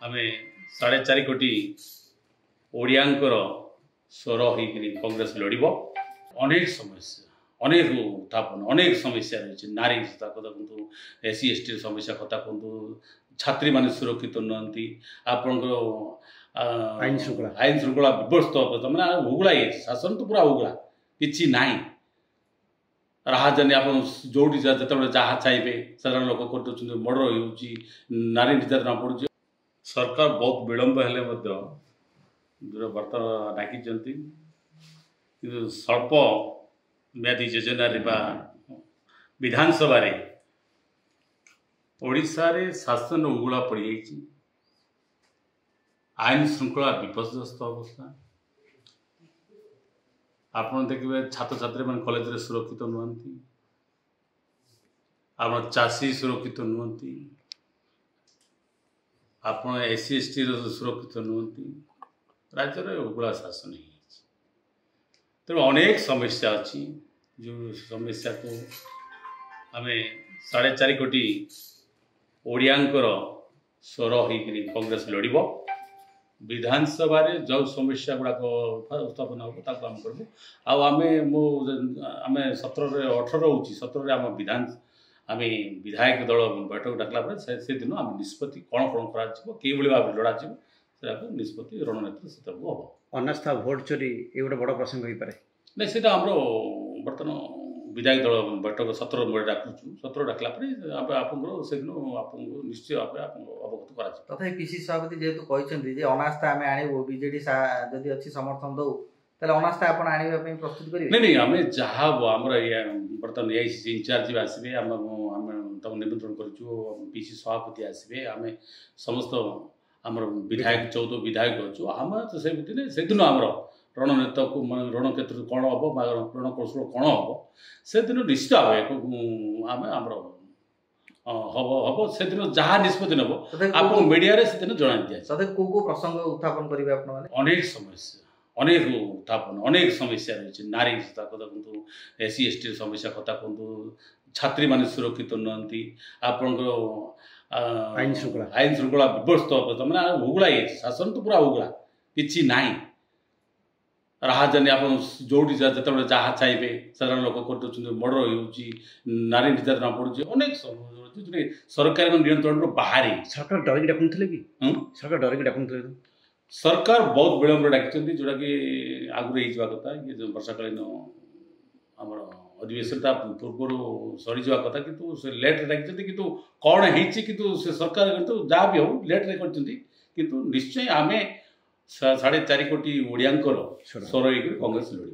आमे 4.5 कोटी ओडियांकर स्वर होकर कांग्रेस लड़ब। अनेक समस्या अनेक उत्थापन अनेक समस्या रही नारी कथा कहतु एससी एसटी समस्या कथा कहतु छात्री माने सुरक्षित नुहति आपण आईन श्रृंखला व्यवस्था मैंने उगुला शासन तो पूरा उगुला कि ना राहजानी आप जोटी जो जहाँ चाहिए साधारण लोक कर मर्डर हो नारी निर्यातना पड़ुଛି। सरकार बहुत विलंब हेले जो वार्ता डाकी स्वल्प म्यादी योजना विधानसभा ओडिशा रे शासन उगुला पड़ जाइए। आईन श्रृंखला विपर्यस्त अवस्था आपन देखिए छात्र छात्री मान कॉलेज रे सुरक्षित नुहति आप चाषी सुरक्षित नुहति आप एससी एसटी सुरक्षित नुहति राज्य रे उगुला शासन है। तेणु अनेक समस्या अच्छी जो समस्या को आम 4.5 कोटी ओडियांकर स्वर होकर कांग्रेस लड़ब। विधानसभा जो समस्या गुड़ाक उत्थापन हम आम करूँ आम 17 हो 17 आम आम विधायक दल बैठक डाकला से दिन आम निष्पत्ति कौन कौन कर भाव लड़ा निष्पत्ति रणनीति से हम अनास्था भोट चोरी ये गोटे बड़ प्रसंग हो पारे नहीं से बर्तमान विधायक दल बैठक 17 बड़े डाकुचु 17 डाकला से दिन आपको निश्चय भाव अवगत कर तथा पीसी सभापति जेहेतु कहते अनास्था आम आणबू बीजेडी जदि अच्छी समर्थन दौ अनास्था आप आने प्रस्तुत करेंगे नहीं आम जहाँ आम बर्तमान एआईसीसी इंचार्ज आसवे आम निमंत्रण करूँ पीसी सभापति आसवे आम समस्त आम विधायक 14 विधायक अच्छु आम से दिन आमर रणनीति को रणक्षेत्र कौन हम रणकौशल कौन हम से दिन निश्चित भाव आम आम हम से दिन जहाँ निष्पत्ति नब आप मीडिया से दिन जन दिया को प्रसंग उत्थापन करेंगे अनेक समस्या अनेक उत्थापन अनेक समस्या रही नारी कथा कहतु एससी एसटी समस्या कथा कहतु छात्री माने सुरक्षित नुहति आपण आईन श्रृंखला व्यवस्था मैंने उगुला शासन तो पूरा उगुला कि ना राहजानी आप जोटी जो जहाँ चाहिए साधारण लोक कर मर्डर हो नारी निर्यातना पड़ुଛି अनेक सरकार नियंत्रण बाहर सरकार डर डाकुले कि सरकार डर डाकुले सरकार बहुत विलंब डाकी जोटा कि आगुरी कथा ये वर्षाकालीन आम अधिवेशन पूर्व सरी जावा कथा कि लेट्रे डाकी कि कौन है सरकार जहाँ भी हो लेट्रे कर निश्चय आम 4.5 कोटी ओडियांकर स्वर कांग्रेस लड़।